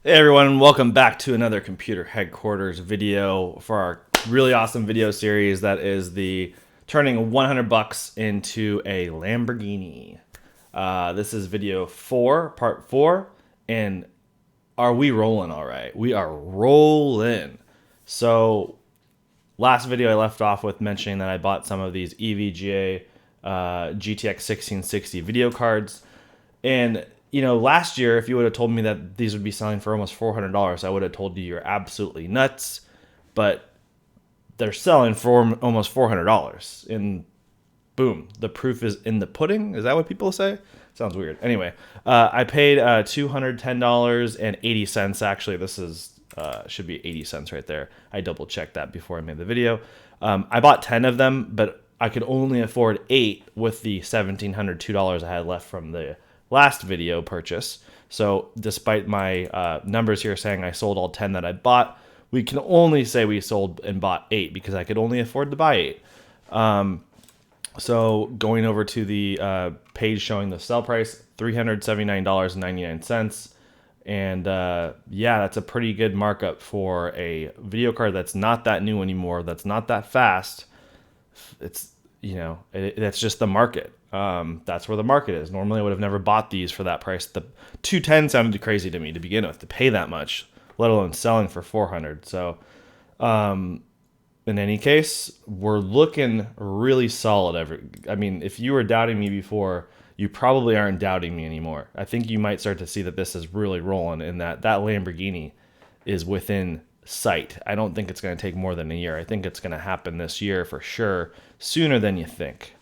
Hey everyone, welcome back to another Computer Headquarters video for our really awesome video series that is the turning 100 bucks into a Lamborghini. This is video 4, part 4, and are we rolling all right? We are rolling. So last video I left off with mentioning that I bought some of these EVGA GTX 1660 video cards. And last year, if you would have told me that these would be selling for almost $400, I would have told you you're absolutely nuts. But they're selling for almost $400, and boom, the proof is in the pudding. Is that what people say? Sounds weird. Anyway, I paid $210.80. Actually, this is should be 80 cents right there. I double checked that before I made the video. I bought 10 of them, but I could only afford 8 with the $1,702 I had left from the last video purchase. So despite my numbers here saying I sold all 10 that I bought, we can only say we sold and bought 8 because I could only afford to buy 8. So going over to the page showing the sell price, $379.99. And yeah, that's a pretty good markup for a video card that's not that new anymore, that's not that fast. It's, that's just the market. That's where the market is. Normally I would have never bought these for that price. The 210 sounded crazy to me to begin with, to pay that much, let alone selling for 400. So in any case, we're looking really solid. If you were doubting me before, you probably aren't doubting me anymore. I think you might start to see that this is really rolling, and that Lamborghini is within sight. I don't think it's going to take more than a year. I think it's going to happen this year for sure, sooner than you think.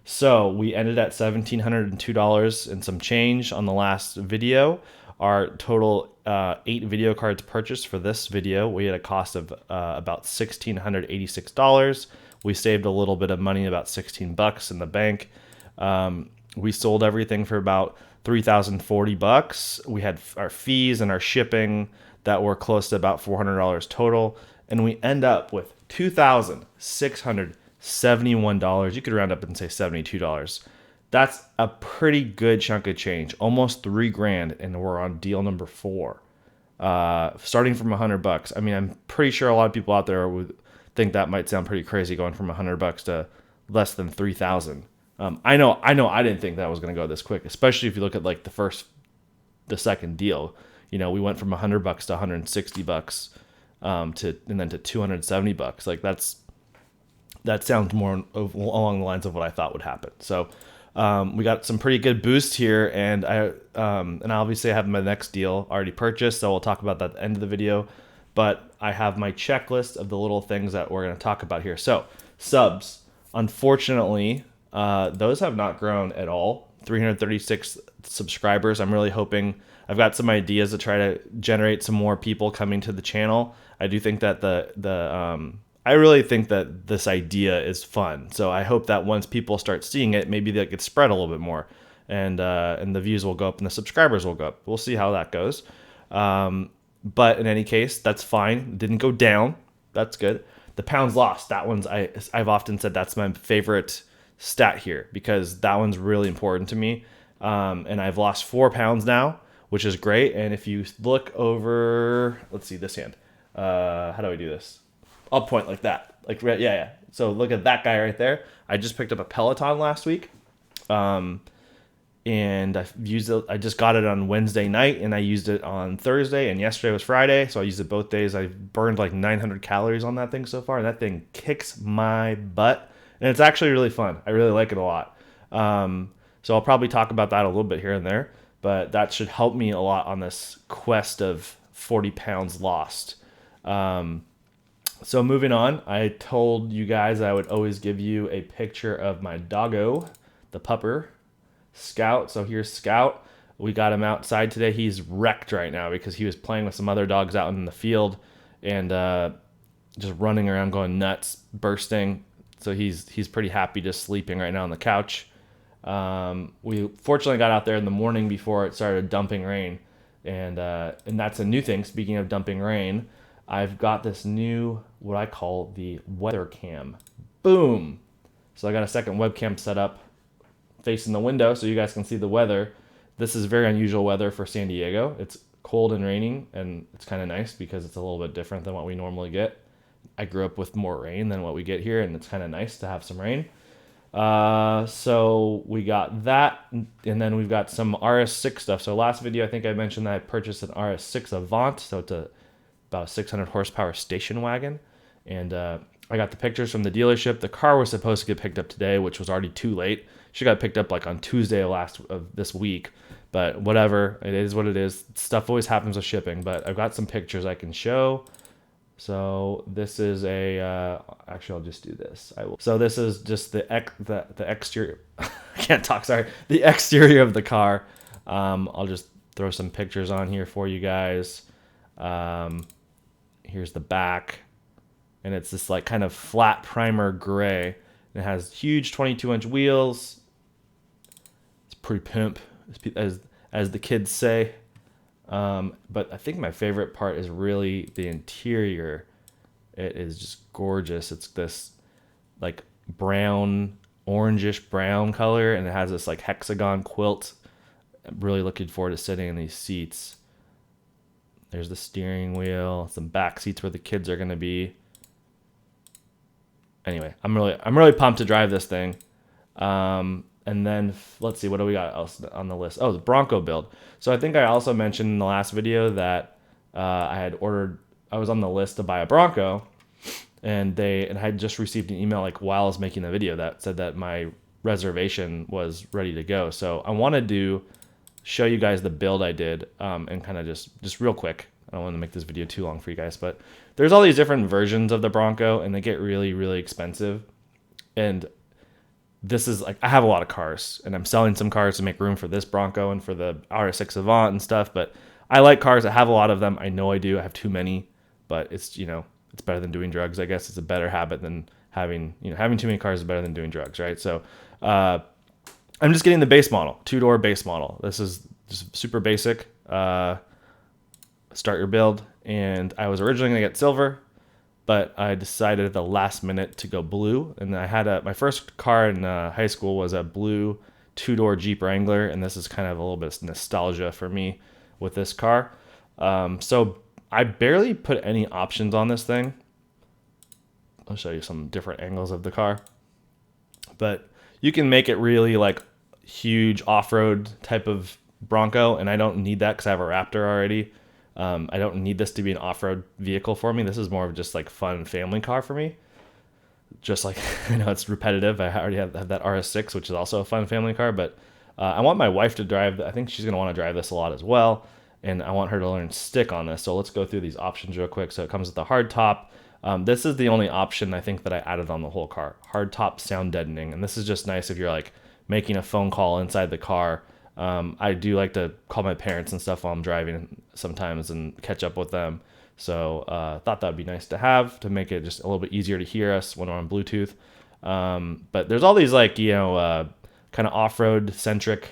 So we ended at $1,702 and some change on the last video. Our total 8 video cards purchased for this video, we had a cost of about $1,686. We saved a little bit of money, about 16 bucks in the bank. We sold everything for about $3,040. We had our fees and our shipping that were close to about $400 total, and we end up with $2,671. You could round up and say $72. That's a pretty good chunk of change, almost $3,000, and we're on deal number 4. Starting from $100. I mean, I'm pretty sure a lot of people out there would think that might sound pretty crazy, going from $100 to less than 3,000. I know. I didn't think that was going to go this quick, especially if you look at like the second deal. We went from $100 to $160 and then to $270. Like that sounds more along the lines of what I thought would happen. So we got some pretty good boost here, and obviously I have my next deal already purchased, so we'll talk about that at the end of the video. But I have my checklist of the little things that we're going to talk about here. So subs, unfortunately, those have not grown at all. 336 subscribers. I'm really hoping. I've got some ideas to try to generate some more people coming to the channel. I do think that I really think that this idea is fun. So I hope that once people start seeing it, maybe they get spread a little bit more, and the views will go up and the subscribers will go up. We'll see how that goes. But in any case, that's fine. It didn't go down. That's good. The pounds lost. That one's I've often said that's my favorite stat here, because that one's really important to me. And I've lost 4 pounds now, which is great. And if you look over, let's see this hand. How do I do this? I'll point like that. Like, yeah. So look at that guy right there. I just picked up a Peloton last week. And I used it. I just got it on Wednesday night, and I used it on Thursday, and yesterday was Friday. So I used it both days. I burned like 900 calories on that thing so far, and that thing kicks my butt. And it's actually really fun. I really like it a lot. So I'll probably talk about that a little bit here and there, but that should help me a lot on this quest of 40 pounds lost. So moving on, I told you guys I would always give you a picture of my doggo, the pupper, Scout. So here's Scout. We got him outside today. He's wrecked right now because he was playing with some other dogs out in the field and just running around going nuts, bursting. So he's pretty happy just sleeping right now on the couch. We fortunately got out there in the morning before it started dumping rain, and that's a new thing. Speaking of dumping rain, I've got this new, what I call the weather cam. Boom! So I got a second webcam set up facing the window so you guys can see the weather. This is very unusual weather for San Diego. It's cold and raining, and it's kind of nice because it's a little bit different than what we normally get. I grew up with more rain than what we get here, and it's kind of nice to have some rain. So we got that, and then we've got some RS6 stuff. So last video, I think I mentioned that I purchased an RS6 Avant, so it's about a 600 horsepower station wagon, and I got the pictures from the dealership. The car was supposed to get picked up today, which was already too late. She got picked up like on Tuesday of this week, but whatever, it is what it is. Stuff always happens with shipping, but I've got some pictures I can show. So this is actually I'll just do this. So this is just the exterior. I can't talk. Sorry, the exterior of the car. I'll just throw some pictures on here for you guys. Here's the back, and it's this like kind of flat primer gray. It has huge 22-inch wheels. It's pretty pimp, as the kids say. But I think my favorite part is really the interior. It is just gorgeous. It's this like brown, orangish brown color, and it has this like hexagon quilt. I'm really looking forward to sitting in these seats. There's the steering wheel, some back seats where the kids are going to be. Anyway, I'm really pumped to drive this thing. And then let's see, what do we got else on the list? Oh, the Bronco build. So I think I also mentioned in the last video that I was on the list to buy a Bronco, and I had just received an email like while I was making the video that said that my reservation was ready to go. So I wanted to show you guys the build I did, and kind of just real quick. I don't want to make this video too long for you guys, but there's all these different versions of the Bronco, and they get really, really expensive. And this is like, I have a lot of cars, and I'm selling some cars to make room for this Bronco and for the RS6 Avant and stuff. But I like cars. I have a lot of them. I know I do. I have too many, but it's better than doing drugs. I guess it's a better habit than having too many cars is better than doing drugs, right? So I'm just getting the base model, 2-door base model. This is just super basic. Start your build, and I was originally gonna get silver, but I decided at the last minute to go blue. And I had my first car in high school was a blue 2-door Jeep Wrangler, and this is kind of a little bit of nostalgia for me with this car. So I barely put any options on this thing. I'll show you some different angles of the car, but you can make it really like huge off-road type of Bronco, and I don't need that because I have a Raptor already. I don't need this to be an off-road vehicle for me. This is more of just like fun family car for me. Just like, I know it's repetitive. I already have that RS6, which is also a fun family car, but I want my wife to drive. I think she's going to want to drive this a lot as well, and I want her to learn stick on this. So let's go through these options real quick. So it comes with the hard top. This is the only option I think that I added on the whole car. Hard top sound deadening, and this is just nice if you're like making a phone call inside the car. I do like to call my parents and stuff while I'm driving sometimes and catch up with them. So thought that would be nice to have to make it just a little bit easier to hear us when we're on Bluetooth. But there's all these like, kind of off-road centric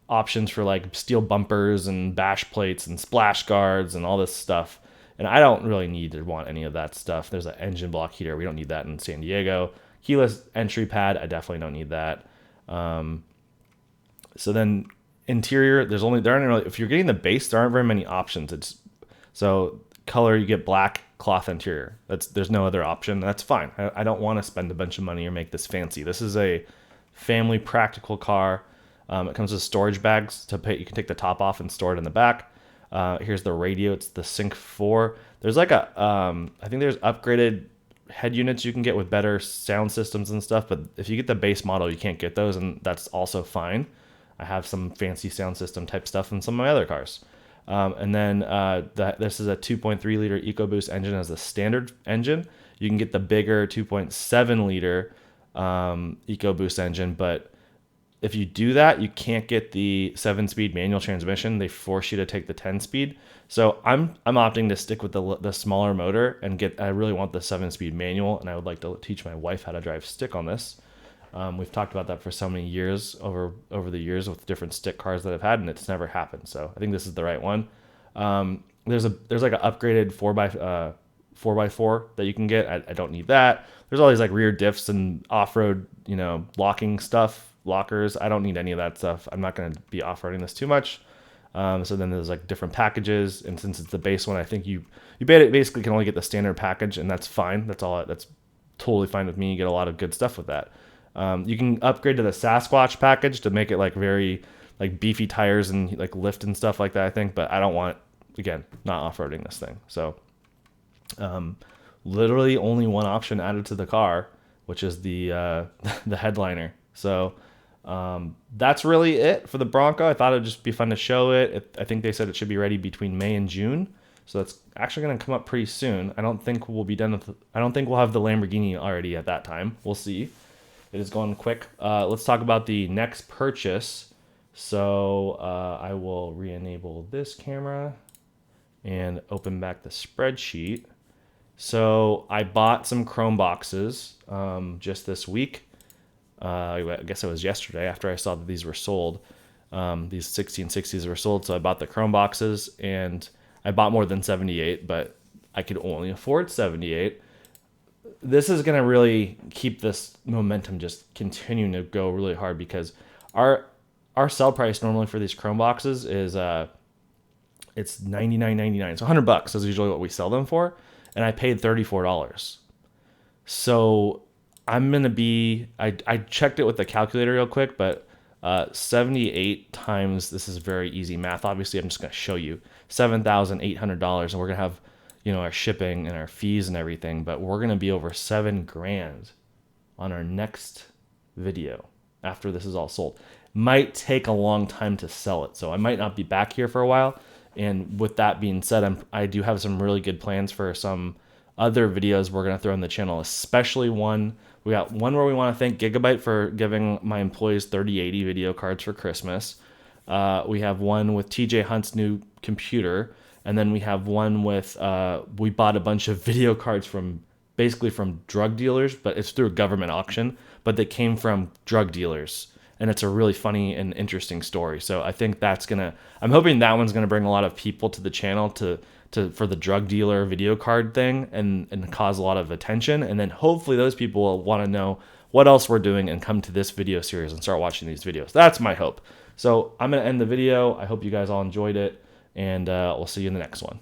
options for like steel bumpers and bash plates and splash guards and all this stuff. And I don't really need to want any of that stuff. There's an engine block heater. We don't need that in San Diego. Keyless entry pad. I definitely don't need that. So then interior, there aren't really, if you're getting the base, there aren't very many options. So color, you get black cloth interior. There's no other option. That's fine. I don't want to spend a bunch of money or make this fancy. This is a family practical car. It comes with storage bags to put. You can take the top off and store it in the back. Here's the radio. It's the Sync 4. There's like I think there's upgraded head units you can get with better sound systems and stuff. But if you get the base model, you can't get those, and that's also fine. I have some fancy sound system type stuff in some of my other cars. And then this is a 2.3 liter EcoBoost engine as the standard engine. You can get the bigger 2.7 liter EcoBoost engine, but if you do that, you can't get the 7-speed manual transmission. They force you to take the 10-speed. So I'm opting to stick with the smaller motor and I really want the 7-speed manual, and I would like to teach my wife how to drive stick on this. We've talked about that for so many years over the years with different stick cars that I've had, and it's never happened. So I think this is the right one. There's like an upgraded 4x4 that you can get. I don't need that. There's all these like rear diffs and off-road, locking stuff, lockers. I don't need any of that stuff. I'm not going to be off-roading this too much. So then there's like different packages, and since it's the base one, I think you basically can only get the standard package, and that's fine. That's totally fine with me. You get a lot of good stuff with that. You can upgrade to the Sasquatch package to make it like very like beefy tires and like lift and stuff like that, I think. But I don't want, again, not off-roading this thing. So literally only one option added to the car, which is the the headliner. So that's really it for the Bronco. I thought it'd just be fun to show it. I think they said it should be ready between May and June. So that's actually going to come up pretty soon. I don't think we'll be done with, I don't think we'll have the Lamborghini already at that time. We'll see. It is going quick. Let's talk about the next purchase. So I will re-enable this camera and open back the spreadsheet. So I bought some Chrome boxes just this week. I guess it was yesterday after I saw that these were sold. These 1660s were sold, so I bought the Chrome boxes, and I bought more than 78, but I could only afford 78. This is going to really keep this momentum just continuing to go really hard, because our sell price normally for these Chrome boxes is it's $99.99. So $100 is usually what we sell them for, and I paid $34. So I'm going to be, I checked it with the calculator real quick, but 78 times, this is very easy math. Obviously, I'm just going to show you $7,800, and we're going to have, our shipping and our fees and everything, but we're going to be over $7,000 on our next video after this is all sold. Might take a long time to sell it, so I might not be back here for a while. And with that being said, I do have some really good plans for some other videos we're going to throw on the channel, especially one. We got one where we want to thank Gigabyte for giving my employees 3080 video cards for Christmas. We have one with TJ Hunt's new computer. And then we have one with, we bought a bunch of video cards basically from drug dealers, but it's through a government auction, but they came from drug dealers. And it's a really funny and interesting story. So I think I'm hoping that one's going to bring a lot of people to the channel for the drug dealer video card thing and cause a lot of attention. And then hopefully those people will want to know what else we're doing and come to this video series and start watching these videos. That's my hope. So I'm going to end the video. I hope you guys all enjoyed it, and we'll see you in the next one.